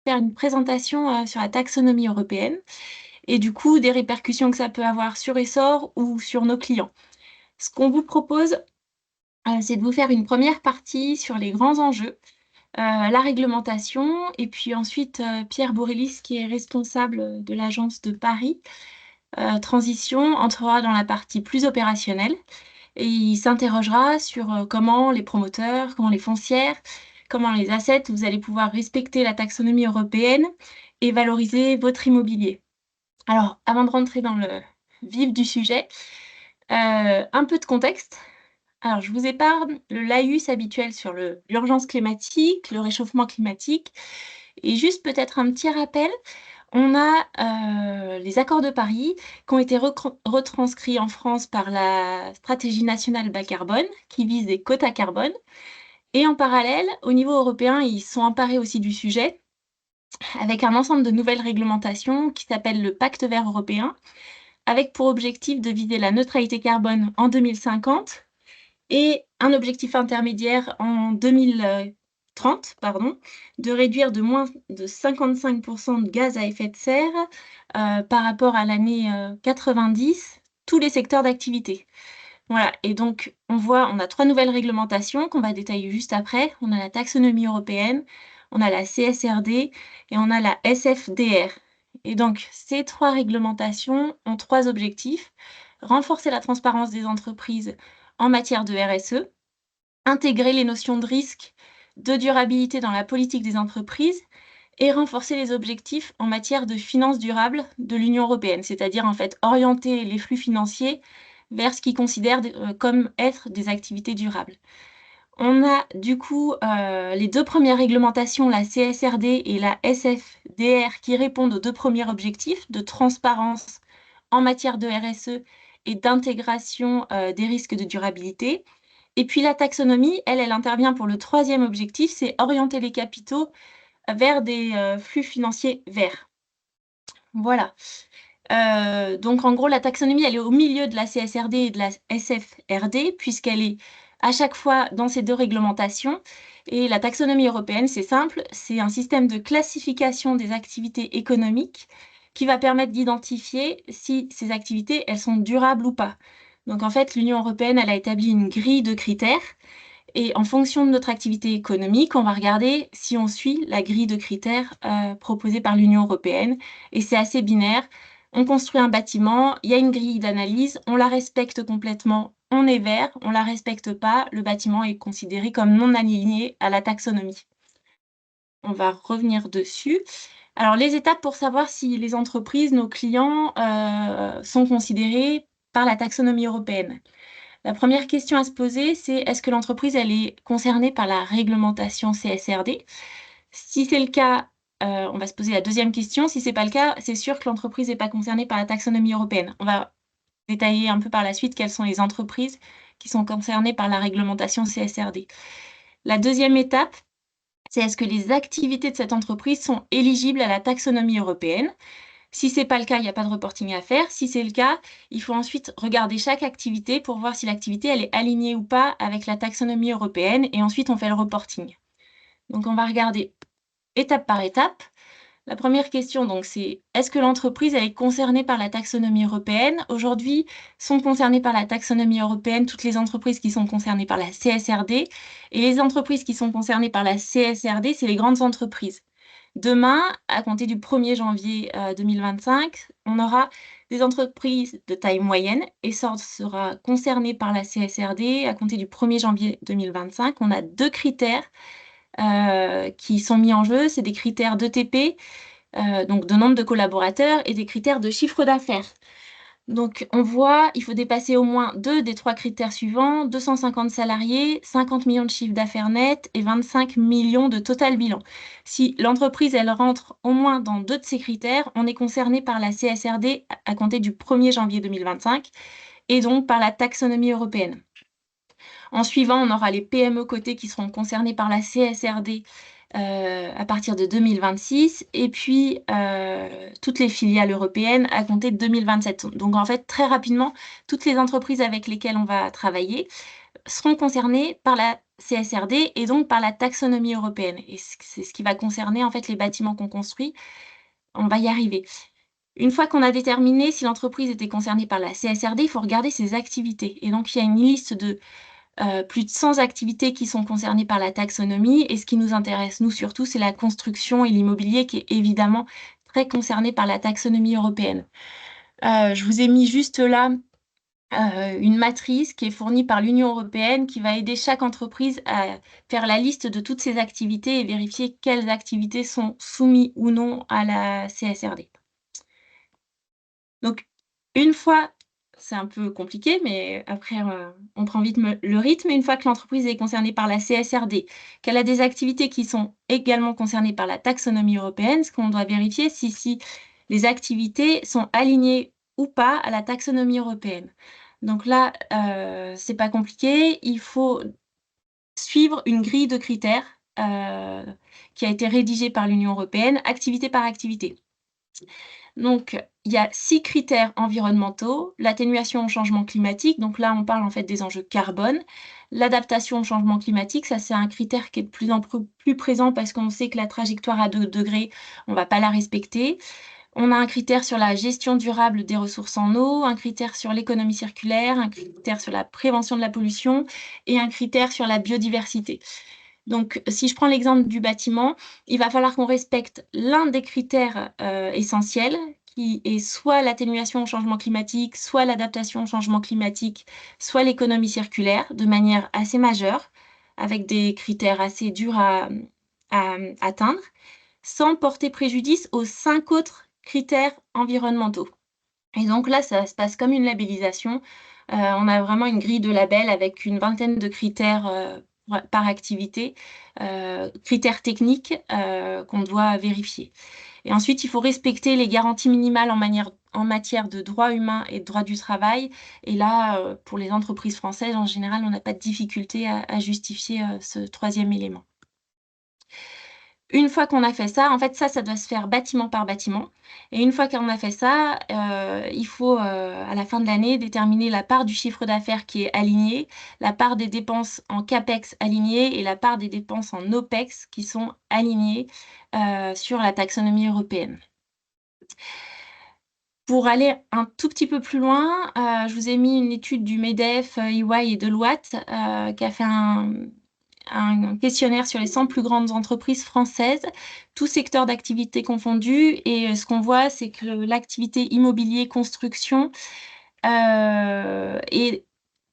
faire une présentation sur la taxonomie européenne et du coup des répercussions que ça peut avoir sur Essor ou sur nos clients. Ce qu'on vous propose, c'est de vous faire une première partie sur les grands enjeux, la réglementation, et puis ensuite Pierre Bourrélis, qui est responsable de l'agence de Paris Transition, entrera dans la partie plus opérationnelle et il s'interrogera sur comment les promoteurs, comment les foncières, comment les assets, vous allez pouvoir respecter la taxonomie européenne et valoriser votre immobilier. Alors, avant de rentrer dans le vif du sujet, un peu de contexte. Alors, je vous épargne le laïus habituel sur l'urgence climatique, le réchauffement climatique, et juste peut-être un petit rappel. On a les accords de Paris qui ont été retranscrits en France par la stratégie nationale bas carbone, qui vise des quotas carbone. Et en parallèle, au niveau européen, ils sont emparés aussi du sujet, avec un ensemble de nouvelles réglementations qui s'appelle le Pacte vert européen, avec pour objectif de viser la neutralité carbone en 2050 et un objectif intermédiaire en 2030, pardon, de réduire de moins de 55% de gaz à effet de serre par rapport à l'année 90, tous les secteurs d'activité. Voilà, et donc on a trois nouvelles réglementations qu'on va détailler juste après. On a la taxonomie européenne, on a la CSRD et on a la SFDR. Et donc ces trois réglementations ont trois objectifs: renforcer la transparence des entreprises en matière de RSE, intégrer les notions de risque, de durabilité dans la politique des entreprises et renforcer les objectifs en matière de finances durables de l'Union européenne, c'est-à-dire en fait orienter les flux financiers vers ce qu'ils considèrent comme être des activités durables. On a du coup les deux premières réglementations, la CSRD et la SFDR, qui répondent aux deux premiers objectifs de transparence en matière de RSE et d'intégration des risques de durabilité. Et puis la taxonomie, elle intervient pour le troisième objectif, c'est orienter les capitaux vers des flux financiers verts. Voilà. Donc en gros, la taxonomie, elle est au milieu de la CSRD et de la SFRD, puisqu'elle est à chaque fois dans ces deux réglementations. Et la taxonomie européenne, c'est simple, c'est un système de classification des activités économiques qui va permettre d'identifier si ces activités, elles sont durables ou pas. Donc en fait, l'Union européenne, elle a établi une grille de critères et en fonction de notre activité économique, on va regarder si on suit la grille de critères proposée par l'Union européenne. Et c'est assez binaire. On construit un bâtiment, il y a une grille d'analyse, on la respecte complètement, on est vert, on la respecte pas, le bâtiment est considéré comme non aligné à la taxonomie. On va revenir dessus. Alors, les étapes pour savoir si les entreprises, nos clients, sont considérés par la taxonomie européenne. La première question à se poser, c'est est-ce que l'entreprise, elle est concernée par la réglementation CSRD? Si c'est le cas, on va se poser la deuxième question. Si c'est pas le cas, c'est sûr que l'entreprise n'est pas concernée par la taxonomie européenne. On va détailler un peu par la suite quelles sont les entreprises qui sont concernées par la réglementation CSRD. La deuxième étape, c'est est-ce que les activités de cette entreprise sont éligibles à la taxonomie européenne? Si ce n'est pas le cas, il n'y a pas de reporting à faire. Si c'est le cas, il faut ensuite regarder chaque activité pour voir si l'activité elle est alignée ou pas avec la taxonomie européenne et ensuite on fait le reporting. Donc on va regarder étape par étape. La première question, donc, c'est est-ce que l'entreprise elle est concernée par la taxonomie européenne? Aujourd'hui, sont concernées par la taxonomie européenne toutes les entreprises qui sont concernées par la CSRD. Et les entreprises qui sont concernées par la CSRD, c'est les grandes entreprises. Demain, à compter du 1er janvier 2025, on aura des entreprises de taille moyenne. Essor sera concerné par la CSRD à compter du 1er janvier 2025. On a deux critères qui sont mis en jeu. C'est des critères d'ETP, donc de nombre de collaborateurs, et des critères de chiffre d'affaires. Donc, on voit, il faut dépasser au moins deux des trois critères suivants: 250 salariés, 50 millions de chiffre d'affaires net et 25 millions de total bilan. Si l'entreprise, elle rentre au moins dans deux de ces critères, on est concerné par la CSRD à compter du 1er janvier 2025 et donc par la taxonomie européenne. En suivant, on aura les PME cotées qui seront concernées par la CSRD à partir de 2026 et puis toutes les filiales européennes à compter de 2027. Donc en fait, très rapidement, toutes les entreprises avec lesquelles on va travailler seront concernés par la CSRD et donc par la taxonomie européenne. Et c'est ce qui va concerner en fait les bâtiments qu'on construit. On va y arriver. Une fois qu'on a déterminé si l'entreprise était concernée par la CSRD, il faut regarder ses activités. Et donc, il y a une liste de plus de 100 activités qui sont concernées par la taxonomie. Et ce qui nous intéresse, nous surtout, c'est la construction et l'immobilier qui est évidemment très concerné par la taxonomie européenne. Je vous ai mis juste là une matrice qui est fournie par l'Union européenne qui va aider chaque entreprise à faire la liste de toutes ses activités et vérifier quelles activités sont soumises ou non à la CSRD. Donc, une fois, c'est un peu compliqué, mais après, on prend vite le rythme. Une fois que l'entreprise est concernée par la CSRD, qu'elle a des activités qui sont également concernées par la taxonomie européenne, ce qu'on doit vérifier, si les activités sont alignées ou pas à la taxonomie européenne. Donc là, c'est pas compliqué. Il faut suivre une grille de critères qui a été rédigée par l'Union européenne, activité par activité. Donc, il y a 6 critères environnementaux, l'atténuation au changement climatique, donc là, on parle en fait des enjeux carbone. L'adaptation au changement climatique, ça, c'est un critère qui est de plus en plus présent parce qu'on sait que la trajectoire à 2 degrés, on ne va pas la respecter. On a un critère sur la gestion durable des ressources en eau, un critère sur l'économie circulaire, un critère sur la prévention de la pollution et un critère sur la biodiversité. Donc, si je prends l'exemple du bâtiment, il va falloir qu'on respecte l'un des critères essentiels, qui est soit l'atténuation au changement climatique, soit l'adaptation au changement climatique, soit l'économie circulaire, de manière assez majeure, avec des critères assez durs à atteindre, sans porter préjudice aux 5 autres critères environnementaux. Et donc là, ça se passe comme une labellisation. On a vraiment une grille de labels avec une vingtaine de critères par activité, critères techniques qu'on doit vérifier. Et ensuite, il faut respecter les garanties minimales en matière de droits humains et de droit du travail. Et là, pour les entreprises françaises, en général, on n'a pas de difficulté à justifier ce troisième élément. Une fois qu'on a fait ça, en fait, ça doit se faire bâtiment par bâtiment. Et une fois qu'on a fait ça, il faut, à la fin de l'année, déterminer la part du chiffre d'affaires qui est alignée, la part des dépenses en CAPEX alignée et la part des dépenses en OPEX qui sont alignées sur la taxonomie européenne. Pour aller un tout petit peu plus loin, je vous ai mis une étude du MEDEF, EY et Deloitte qui a fait un questionnaire sur les 100 plus grandes entreprises françaises, tous secteurs d'activité confondus. Et ce qu'on voit, c'est que l'activité immobilier construction est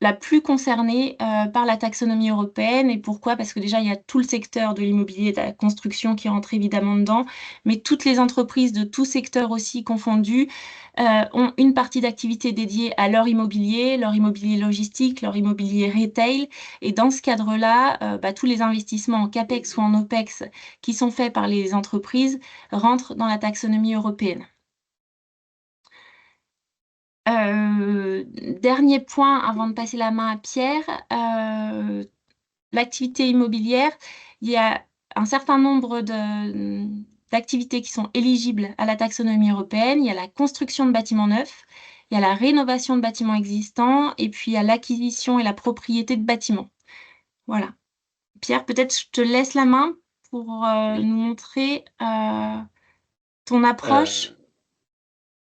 la plus concernée par la taxonomie européenne. Et pourquoi? Parce que déjà, il y a tout le secteur de l'immobilier et de la construction qui rentre évidemment dedans, mais toutes les entreprises de tout secteur aussi confondus ont une partie d'activité dédiée à leur immobilier logistique, leur immobilier retail. Et dans ce cadre-là, tous les investissements en CAPEX ou en OPEX qui sont faits par les entreprises rentrent dans la taxonomie européenne. Dernier point avant de passer la main à Pierre, l'activité immobilière, il y a un certain nombre d'activités qui sont éligibles à la taxonomie européenne. Il y a la construction de bâtiments neufs, il y a la rénovation de bâtiments existants et puis il y a l'acquisition et la propriété de bâtiments. Voilà. Pierre, peut-être je te laisse la main pour Oui. nous montrer ton approche.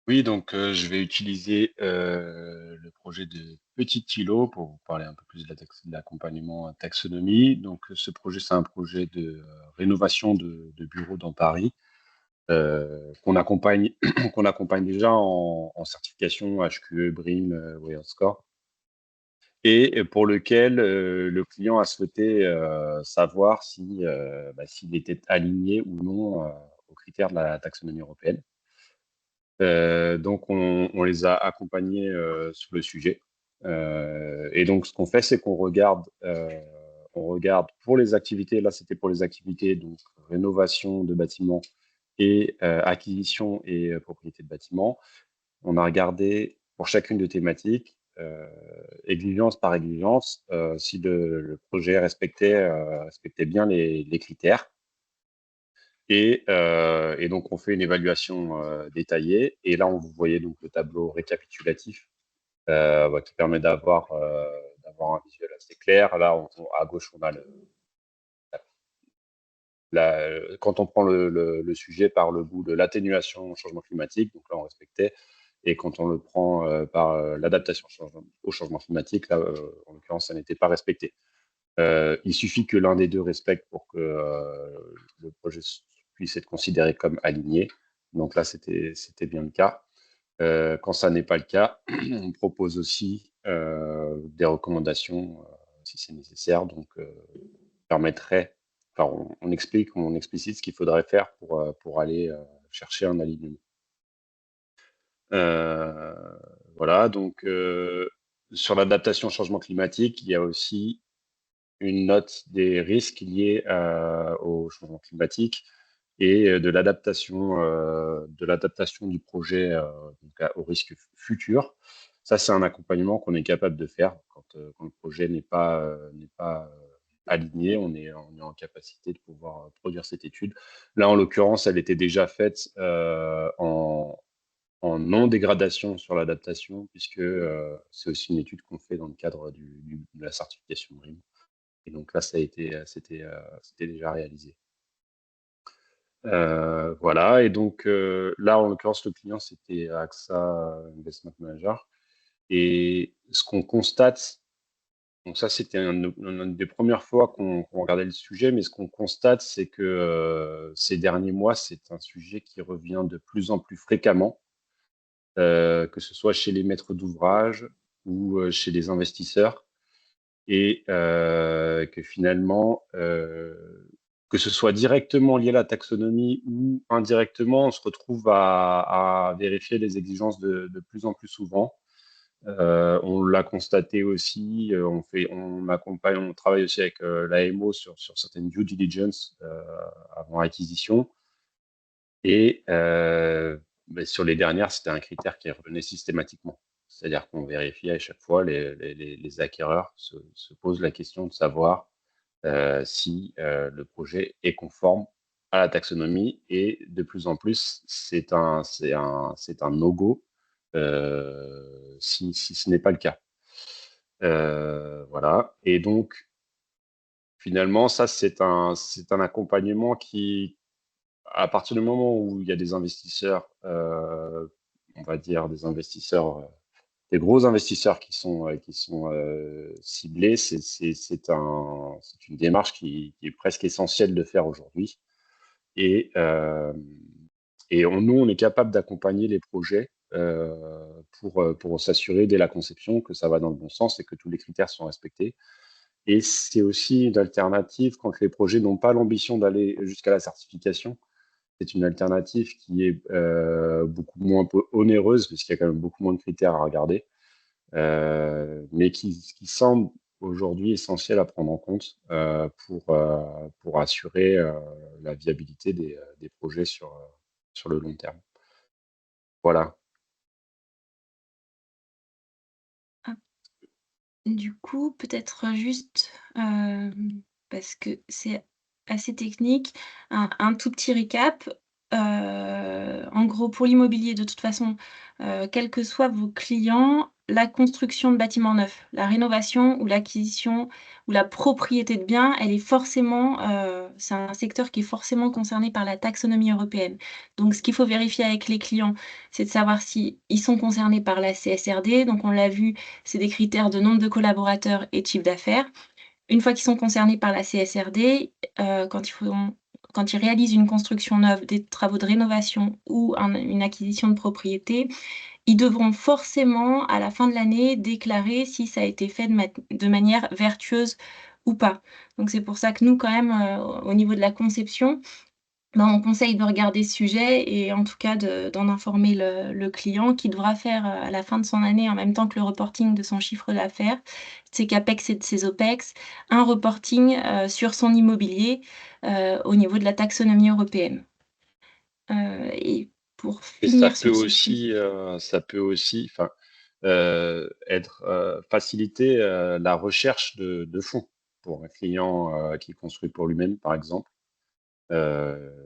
Oui, donc je vais utiliser le projet de Petit îlot pour vous parler un peu plus de l'accompagnement à taxonomie. Donc ce projet, c'est un projet de rénovation de bureaux dans Paris qu'on accompagne, qu'on accompagne déjà en certification HQE, BREEAM, WELL Score, et pour lequel le client a souhaité savoir si, s'il était aligné ou non aux critères de la taxonomie européenne. Donc, on les a accompagnés sur le sujet. Et donc, ce qu'on fait, c'est qu'on on regarde pour les activités. Là, c'était pour les activités, donc rénovation de bâtiments et acquisition et propriété de bâtiments. On a regardé pour chacune des thématiques, exigence par exigence, si le projet respectait bien les critères. Et donc, on fait une évaluation détaillée. Et là, vous voyez donc le tableau récapitulatif qui permet d'avoir avoir un visuel assez clair. Là, à gauche, on a quand on prend le sujet par le bout de l'atténuation au changement climatique, donc là, on respectait. Et quand on le prend par l'adaptation au changement climatique, là, en l'occurrence, ça n'était pas respecté. Il suffit que l'un des deux respecte pour que le projet puisse être considéré comme aligné. Donc là, c'était bien le cas. Quand ça n'est pas le cas, on propose aussi des recommandations si c'est nécessaire. Donc, permettrait, enfin, on explique, on explicite ce qu'il faudrait faire pour aller chercher un alignement. Euh, voilà, donc sur l'adaptation au changement climatique, il y a aussi une note des risques liés au changement climatique et de l'adaptation du projet aux risques futurs. Ça, c'est un accompagnement qu'on est capable de faire quand le projet n'est pas aligné. On est en capacité de pouvoir produire cette étude. Là, en l'occurrence, elle était déjà faite en non-dégradation sur l'adaptation, puisque c'est aussi une étude qu'on fait dans le cadre de la certification BREEAM. Et donc là, c'était déjà réalisé. Voilà, et donc là, en l'occurrence, le client, c'était AXA Investment Manager. Et ce qu'on constate, donc ça, c'était une des premières fois qu'on regardait le sujet, mais ce qu'on constate, c'est que ces derniers mois, c'est un sujet qui revient de plus en plus fréquemment, que ce soit chez les maîtres d'ouvrage ou chez les investisseurs. Et que finalement, que ce soit directement lié à la taxonomie ou indirectement, on se retrouve à vérifier les exigences de plus en plus souvent. On l'a constaté aussi, on accompagne, on travaille aussi avec l'AMO sur certaines due diligence avant acquisition. Et sur les dernières, c'était un critère qui revenait systématiquement. C'est-à-dire qu'on vérifie à chaque fois, les acquéreurs se posent la question de savoir si le projet est conforme à la taxonomie, et de plus en plus, c'est un no-go si ce n'est pas le cas. Voilà. Et donc, finalement, ça, c'est un accompagnement qui, à partir du moment où il y a des investisseurs, on va dire des gros investisseurs qui sont ciblés, c'est une démarche qui est presque essentielle de faire aujourd'hui. Et, nous, on est capable d'accompagner les projets pour s'assurer dès la conception que ça va dans le bon sens et que tous les critères sont respectés. Et c'est aussi une alternative quand les projets n'ont pas l'ambition d'aller jusqu'à la certification. C'est une alternative qui est beaucoup moins onéreuse, puisqu'il y a quand même beaucoup moins de critères à regarder, mais qui semble aujourd'hui essentiel à prendre en compte pour assurer la viabilité des projets sur le long terme. Voilà. Ah, du coup, peut-être juste, parce que c'est assez technique, un tout petit récap. En gros, pour l'immobilier, de toute façon, quels que soient vos clients, la construction de bâtiments neufs, la rénovation ou l'acquisition ou la propriété de biens, elle est forcément, c'est un secteur qui est forcément concerné par la taxonomie européenne. Donc ce qu'il faut vérifier avec les clients, c'est de savoir s'ils sont concernés par la CSRD. Donc on l'a vu, c'est des critères de nombre de collaborateurs et de chiffre d'affaires. Une fois qu'ils sont concernés par la CSRD, quand ils réalisent une construction neuve, des travaux de rénovation ou une acquisition de propriété, ils devront forcément, à la fin de l'année, déclarer si ça a été fait de manière vertueuse ou pas. Donc c'est pour ça que nous, quand même, au niveau de la conception, on conseille de regarder ce sujet et en tout cas d'en informer le client, qui devra faire à la fin de son année, en même temps que le reporting de son chiffre d'affaires, de ses CAPEX et de ses OPEX, un reporting sur son immobilier au niveau de la taxonomie européenne. Et pour Et ça finir peut sur ce sujet, aussi, enfin, faciliter la recherche de fonds pour un client qui construit pour lui-même, par exemple.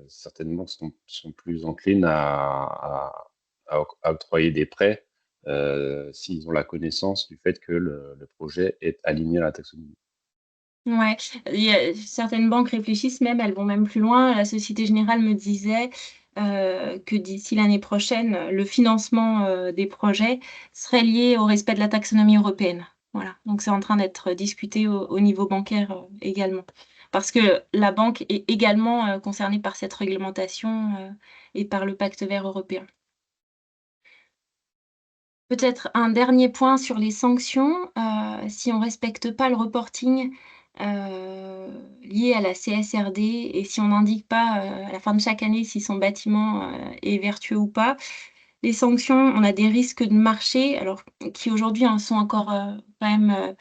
Certainement sont plus enclines à octroyer des prêts s'ils ont la connaissance du fait que le projet est aligné à la taxonomie. Ouais, il y a certaines banques réfléchissent même, elles vont même plus loin. La Société Générale me disait que d'ici l'année prochaine, le financement des projets serait lié au respect de la taxonomie européenne. Voilà, donc c'est en train d'être discuté au niveau bancaire également. Parce que la banque est également concernée par cette réglementation et par le pacte vert européen. Peut-être un dernier point sur les sanctions. Si on respecte pas le reporting lié à la CSRD et si on n'indique pas à la fin de chaque année si son bâtiment est vertueux ou pas, les sanctions, on a des risques de marché, alors qui aujourd'hui sont encore quand même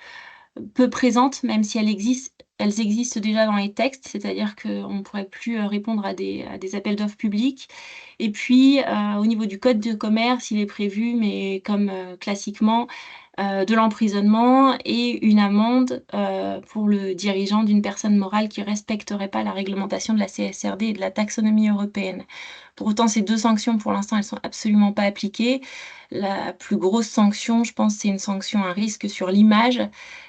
peu présentes, même si elles existent déjà dans les textes, c'est-à-dire qu'on ne pourrait plus répondre à des appels d'offres publics. Et puis, au niveau du code de commerce, il est prévu, mais comme classiquement, de l'emprisonnement et une amende pour le dirigeant d'une personne morale qui ne respecterait pas la réglementation de la CSRD et de la taxonomie européenne. Pour autant, ces deux sanctions, pour l'instant, elles sont absolument pas appliquées. La plus grosse sanction, je pense, c'est une sanction à risque sur l'image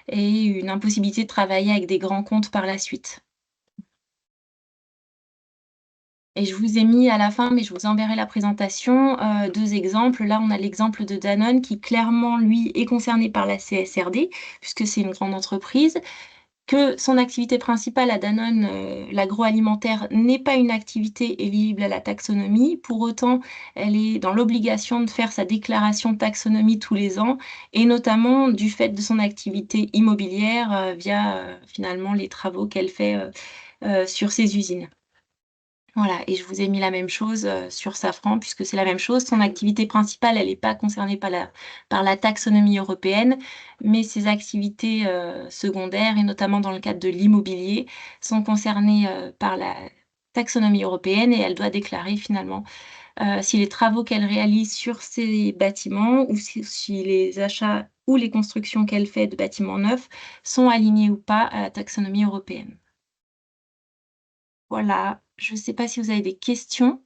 et une impossibilité de travailler avec des grands comptes par la suite. Et je vous ai mis à la fin, mais je vous enverrai la présentation, deux exemples. Là, on a l'exemple de Danone qui clairement, lui, est concerné par la CSRD, puisque c'est une grande entreprise, que son activité principale à Danone, l'agroalimentaire, n'est pas une activité éligible à la taxonomie. Pour autant, elle est dans l'obligation de faire sa déclaration de taxonomie tous les ans, et notamment du fait de son activité immobilière via finalement les travaux qu'elle fait sur ses usines. Voilà, et je vous ai mis la même chose sur Safran, puisque c'est la même chose. Son activité principale, elle n'est pas concernée par la taxonomie européenne, mais ses activités secondaires, et notamment dans le cadre de l'immobilier, sont concernées par la taxonomie européenne et elle doit déclarer finalement si les travaux qu'elle réalise sur ces bâtiments ou si les achats ou les constructions qu'elle fait de bâtiments neufs sont alignés ou pas à la taxonomie européenne. Voilà, je ne sais pas si vous avez des questions.